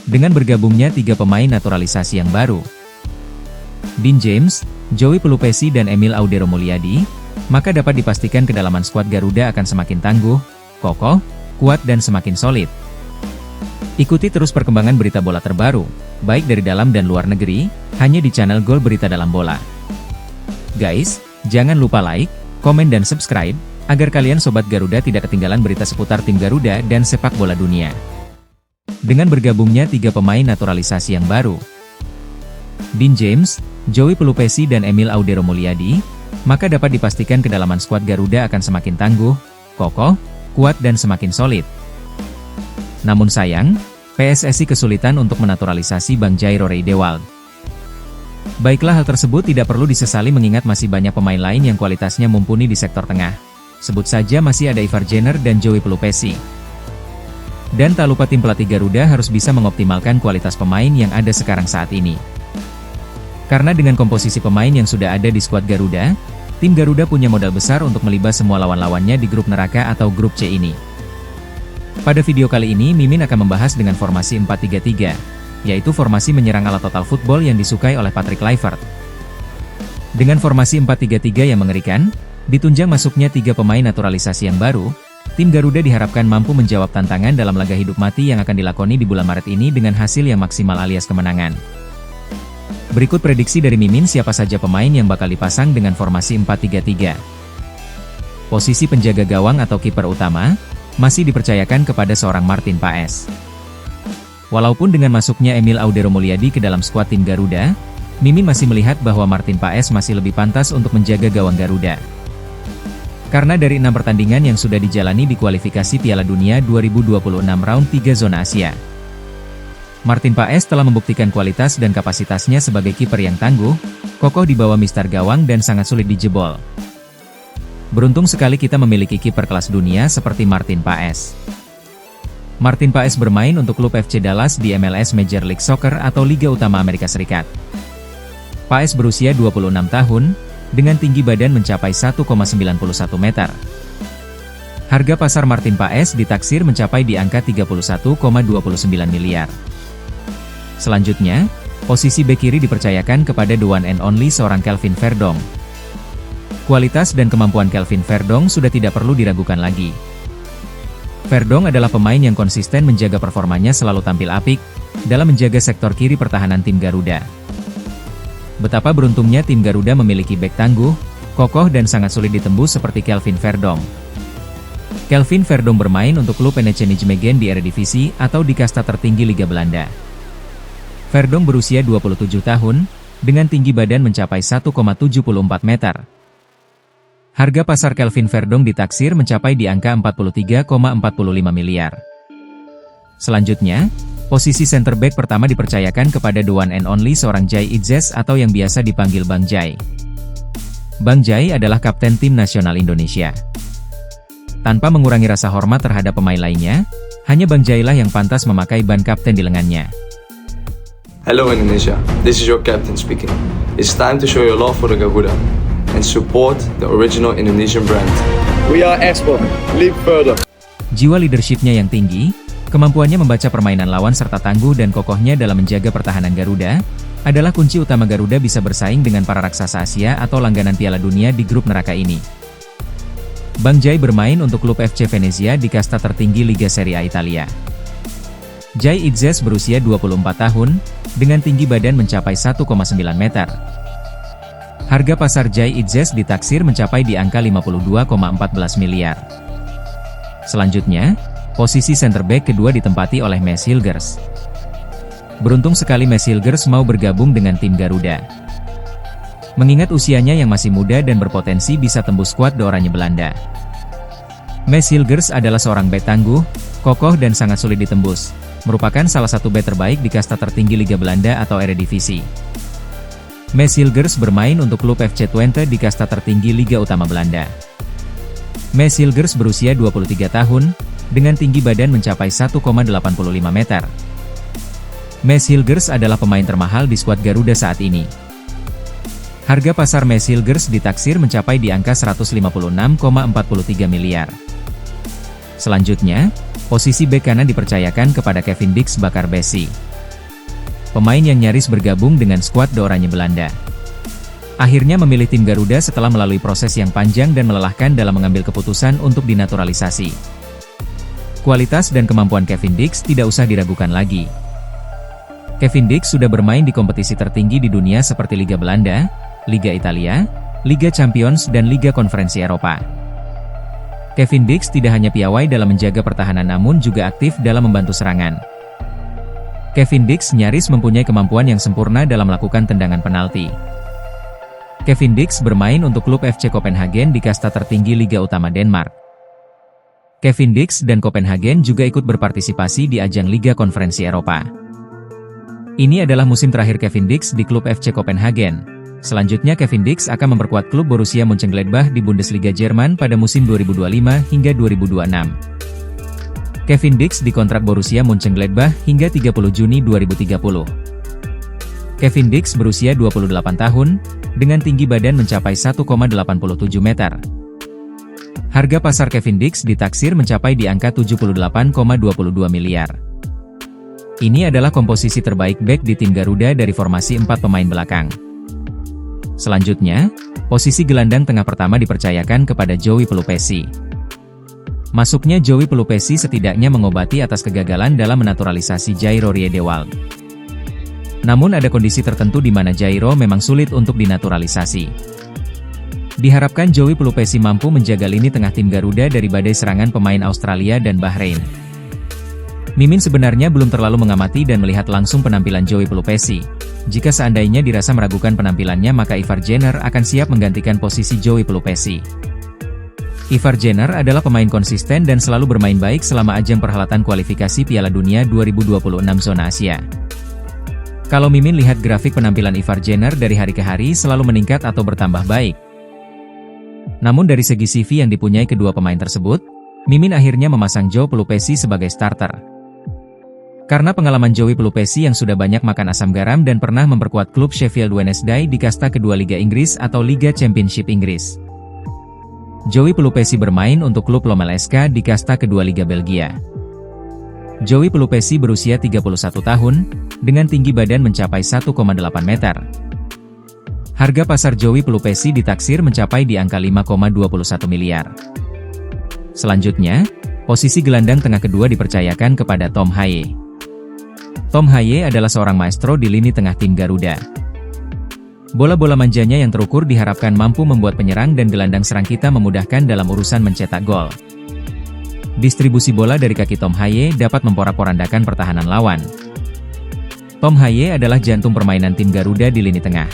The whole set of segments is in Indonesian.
Dengan bergabungnya 3 pemain naturalisasi yang baru, Dean James, Joey Pelupesi dan Emil Audero Mulyadi, maka dapat dipastikan kedalaman skuad Garuda akan semakin tangguh, kokoh, kuat dan semakin solid. Ikuti terus perkembangan berita bola terbaru, baik dari dalam dan luar negeri, hanya di channel Gol Berita Dalam Bola. Guys, jangan lupa like, komen dan subscribe, agar kalian Sobat Garuda tidak ketinggalan berita seputar tim Garuda dan sepak bola dunia. Dengan bergabungnya 3 pemain naturalisasi yang baru, Dean James, Joey Pelupesi dan Emil Audero Mulyadi, maka dapat dipastikan kedalaman skuad Garuda akan semakin tangguh, kokoh, kuat dan semakin solid. Namun sayang, PSSI kesulitan untuk menaturalisasi Bang Jai Rory Dewald. Baiklah, hal tersebut tidak perlu disesali mengingat masih banyak pemain lain yang kualitasnya mumpuni di sektor tengah. Sebut saja masih ada Ivar Jenner dan Joey Pelupesi. Dan tak lupa tim pelatih Garuda harus bisa mengoptimalkan kualitas pemain yang ada sekarang saat ini. Karena dengan komposisi pemain yang sudah ada di skuad Garuda, tim Garuda punya modal besar untuk melibas semua lawan-lawannya di grup neraka atau grup C ini. Pada video kali ini Mimin akan membahas dengan formasi 4-3-3, yaitu formasi menyerang ala total football yang disukai oleh Patrick Kluivert. Dengan formasi 4-3-3 yang mengerikan, ditunjang masuknya 3 pemain naturalisasi yang baru, tim Garuda diharapkan mampu menjawab tantangan dalam laga hidup mati yang akan dilakoni di bulan Maret ini dengan hasil yang maksimal alias kemenangan. Berikut prediksi dari Mimin siapa saja pemain yang bakal dipasang dengan formasi 4-3-3. Posisi penjaga gawang atau kiper utama masih dipercayakan kepada seorang Martin Paes. Walaupun dengan masuknya Emil Audero Mulyadi ke dalam skuad tim Garuda, Mimin masih melihat bahwa Martin Paes masih lebih pantas untuk menjaga gawang Garuda. Karena dari 6 pertandingan yang sudah dijalani di kualifikasi Piala Dunia 2026 round 3 zona Asia, Martin Paes telah membuktikan kualitas dan kapasitasnya sebagai kiper yang tangguh, kokoh di bawah mistar gawang dan sangat sulit dijebol. Beruntung sekali kita memiliki kiper kelas dunia seperti Martin Paes. Martin Paes bermain untuk klub FC Dallas di MLS Major League Soccer atau Liga Utama Amerika Serikat. Paes berusia 26 tahun, dengan tinggi badan mencapai 1,91 meter. Harga pasar Martin Paes ditaksir mencapai di angka 31,29 miliar. Selanjutnya, posisi bek kiri dipercayakan kepada the one and only seorang Kelvin Verdong. Kualitas dan kemampuan Kelvin Verdong sudah tidak perlu diragukan lagi. Verdong adalah pemain yang konsisten menjaga performanya selalu tampil apik, dalam menjaga sektor kiri pertahanan tim Garuda. Betapa beruntungnya tim Garuda memiliki bek tangguh, kokoh dan sangat sulit ditembus seperti Kelvin Verdong. Kelvin Verdong bermain untuk klub NEC Nijmegen di Eredivisie atau di kasta tertinggi Liga Belanda. Verdong berusia 27 tahun, dengan tinggi badan mencapai 1,74 meter. Harga pasar Kelvin Verdong ditaksir mencapai di angka 43,45 miliar. Selanjutnya, posisi center back pertama dipercayakan kepada the one and only seorang Jai Idzes atau yang biasa dipanggil Bang Jai. Bang Jai adalah kapten tim nasional Indonesia. Tanpa mengurangi rasa hormat terhadap pemain lainnya, hanya Bang Jai lah yang pantas memakai ban kapten di lengannya. Hello Indonesia, this is your captain speaking. It's time to show your love for the Garuda and support the original Indonesian brand. We are Expo, live further. Jiwa leadershipnya yang tinggi, kemampuannya membaca permainan lawan serta tangguh dan kokohnya dalam menjaga pertahanan Garuda, adalah kunci utama Garuda bisa bersaing dengan para raksasa Asia atau langganan Piala Dunia di grup neraka ini. Bang Jai bermain untuk klub FC Venezia di kasta tertinggi Liga Serie A Italia. Jai Idzes berusia 24 tahun, dengan tinggi badan mencapai 1,9 meter. Harga pasar Jai Idzes ditaksir mencapai di angka 52,14 miliar. Selanjutnya, posisi center back kedua ditempati oleh Mads Hilgers. Beruntung sekali Mads Hilgers mau bergabung dengan tim Garuda. Mengingat usianya yang masih muda dan berpotensi bisa tembus skuad The Oranje Belanda. Mads Hilgers adalah seorang bek tangguh, kokoh dan sangat sulit ditembus, merupakan salah satu bek terbaik di kasta tertinggi Liga Belanda atau Eredivisie. Mads Hilgers bermain untuk klub FC Twente di kasta tertinggi Liga Utama Belanda. Mads Hilgers berusia 23 tahun, dengan tinggi badan mencapai 1,85 meter. Mads Hilgers adalah pemain termahal di skuad Garuda saat ini. Harga pasar Mads Hilgers ditaksir mencapai di angka 156,43 miliar. Selanjutnya, posisi bek kanan dipercayakan kepada Kevin Dix Bakar Besi. pemain yang nyaris bergabung dengan skuad De Oranje Belanda. Akhirnya memilih tim Garuda setelah melalui proses yang panjang dan melelahkan dalam mengambil keputusan untuk dinaturalisasi. Kualitas dan kemampuan Kevin Dix tidak usah diragukan lagi. Kevin Dix sudah bermain di kompetisi tertinggi di dunia seperti Liga Belanda, Liga Italia, Liga Champions dan Liga Konferensi Eropa. Kevin Dix tidak hanya piawai dalam menjaga pertahanan namun juga aktif dalam membantu serangan. Kevin Dix nyaris mempunyai kemampuan yang sempurna dalam melakukan tendangan penalti. Kevin Dix bermain untuk klub FC Copenhagen di kasta tertinggi Liga Utama Denmark. Kevin Dix dan Copenhagen juga ikut berpartisipasi di ajang Liga Konferensi Eropa. Ini adalah musim terakhir Kevin Dix di klub FC Copenhagen. Selanjutnya Kevin Dix akan memperkuat klub Borussia Mönchengladbach di Bundesliga Jerman pada musim 2025 hingga 2026. Kevin Dix dikontrak Borussia Mönchengladbach hingga 30 Juni 2030. Kevin Dix berusia 28 tahun, dengan tinggi badan mencapai 1,87 meter. Harga pasar Kevin Dix ditaksir mencapai di angka 78,22 miliar. Ini adalah komposisi terbaik bek di tim Garuda dari formasi 4 pemain belakang. Selanjutnya, posisi gelandang tengah pertama dipercayakan kepada Joey Pelupesi. Masuknya Joey Pelupesi setidaknya mengobati atas kegagalan dalam menaturalisasi Jairo Riedewald. Namun ada kondisi tertentu di mana Jairo memang sulit untuk dinaturalisasi. Diharapkan Joey Pelupesi mampu menjaga lini tengah tim Garuda dari badai serangan pemain Australia dan Bahrain. Mimin sebenarnya belum terlalu mengamati dan melihat langsung penampilan Joey Pelupesi. Jika seandainya dirasa meragukan penampilannya maka Ivar Jenner akan siap menggantikan posisi Joey Pelupesi. Ivar Jenner adalah pemain konsisten dan selalu bermain baik selama ajang perhelatan kualifikasi Piala Dunia 2026 zona Asia. Kalau Mimin lihat grafik penampilan Ivar Jenner dari hari ke hari selalu meningkat atau bertambah baik. Namun dari segi CV yang dipunyai kedua pemain tersebut, Mimin akhirnya memasang Joey Pelupesi sebagai starter. Karena pengalaman Joey Pelupesi yang sudah banyak makan asam garam dan pernah memperkuat klub Sheffield Wednesday di kasta kedua Liga Inggris atau Liga Championship Inggris. Joey Pelupesi bermain untuk klub Lommel SK di kasta kedua Liga Belgia. Joey Pelupesi berusia 31 tahun, dengan tinggi badan mencapai 1,8 meter. Harga pasar Joey Pelupesi ditaksir mencapai di angka 5,21 miliar. Selanjutnya, posisi gelandang tengah kedua dipercayakan kepada Tom Haye. Tom Haye adalah seorang maestro di lini tengah tim Garuda. Bola-bola manjanya yang terukur diharapkan mampu membuat penyerang dan gelandang serang kita memudahkan dalam urusan mencetak gol. Distribusi bola dari kaki Tom Haye dapat memporak-porandakan pertahanan lawan. Tom Haye adalah jantung permainan tim Garuda di lini tengah.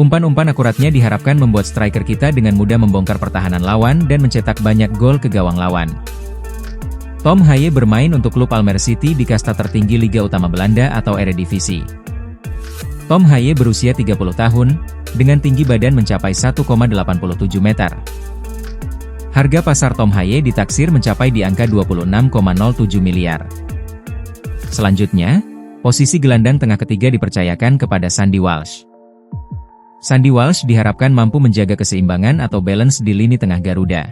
Umpan-umpan akuratnya diharapkan membuat striker kita dengan mudah membongkar pertahanan lawan dan mencetak banyak gol ke gawang lawan. Tom Haye bermain untuk klub Almere City di kasta tertinggi Liga Utama Belanda atau Eredivisie. Tom Haye berusia 30 tahun, dengan tinggi badan mencapai 1,87 meter. Harga pasar Tom Haye ditaksir mencapai di angka 26,07 miliar. Selanjutnya, posisi gelandang tengah ketiga dipercayakan kepada Sandy Walsh. Sandy Walsh diharapkan mampu menjaga keseimbangan atau balance di lini tengah Garuda.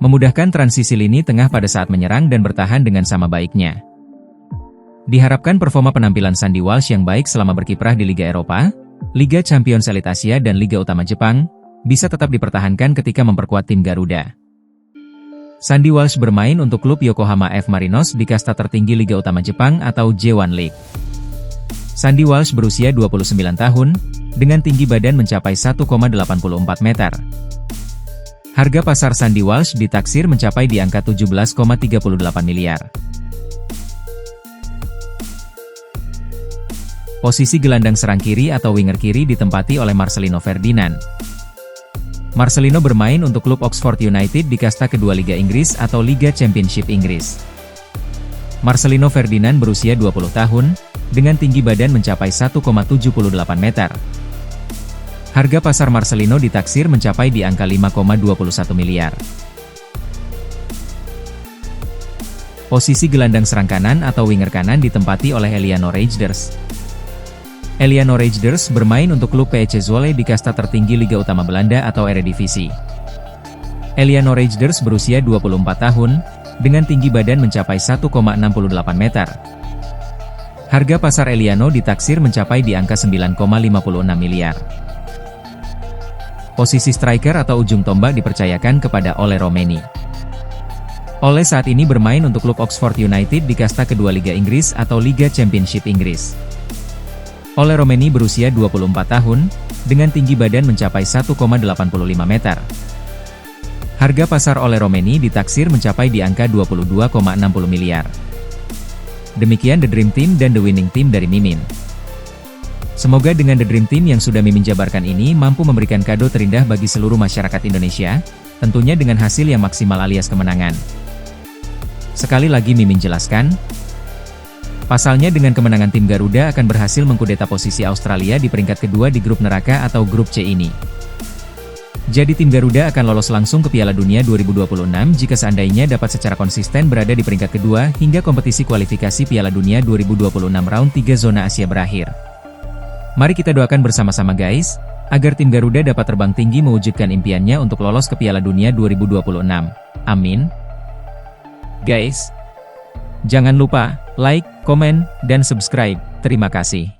Memudahkan transisi lini tengah pada saat menyerang dan bertahan dengan sama baiknya. Diharapkan performa penampilan Sandy Walsh yang baik selama berkiprah di Liga Eropa, Liga Champions Elite Asia dan Liga Utama Jepang, bisa tetap dipertahankan ketika memperkuat tim Garuda. Sandy Walsh bermain untuk klub Yokohama F. Marinos di kasta tertinggi Liga Utama Jepang atau J1 League. Sandy Walsh berusia 29 tahun, dengan tinggi badan mencapai 1,84 meter. Harga pasar Sandy Walsh ditaksir mencapai di angka 17,38 miliar. Posisi gelandang serang kiri atau winger kiri ditempati oleh Marcelino Ferdinand. Marcelino bermain untuk klub Oxford United di kasta kedua Liga Inggris atau Liga Championship Inggris. Marcelino Ferdinand berusia 20 tahun, dengan tinggi badan mencapai 1,78 meter. Harga pasar Marcelino ditaksir mencapai di angka 5,21 miliar. Posisi gelandang serang kanan atau winger kanan ditempati oleh Eliano Reijnders. Eliano Reijnders bermain untuk klub PEC Zwolle di kasta tertinggi Liga Utama Belanda atau Eredivisie. Eliano Reijnders berusia 24 tahun, dengan tinggi badan mencapai 1,68 meter. Harga pasar Eliano ditaksir mencapai di angka 9,56 miliar. Posisi striker atau ujung tombak dipercayakan kepada Ole Romeni. Ole saat ini bermain untuk klub Oxford United di kasta kedua Liga Inggris atau Liga Championship Inggris. Ole Romeni berusia 24 tahun, dengan tinggi badan mencapai 1,85 meter. Harga pasar Ole Romeni ditaksir mencapai di angka 22,60 miliar. Demikian The Dream Team dan The Winning Team dari Mimin. Semoga dengan The Dream Team yang sudah Mimin jabarkan ini mampu memberikan kado terindah bagi seluruh masyarakat Indonesia, tentunya dengan hasil yang maksimal alias kemenangan. Sekali lagi Mimin jelaskan, pasalnya dengan kemenangan tim Garuda akan berhasil mengkudeta posisi Australia di peringkat kedua di grup neraka atau grup C ini. Jadi tim Garuda akan lolos langsung ke Piala Dunia 2026 jika seandainya dapat secara konsisten berada di peringkat kedua hingga kompetisi kualifikasi Piala Dunia 2026 round 3 zona Asia berakhir. Mari kita doakan bersama-sama guys, agar tim Garuda dapat terbang tinggi mewujudkan impiannya untuk lolos ke Piala Dunia 2026. Amin. Guys, jangan lupa like, komen, dan subscribe. Terima kasih.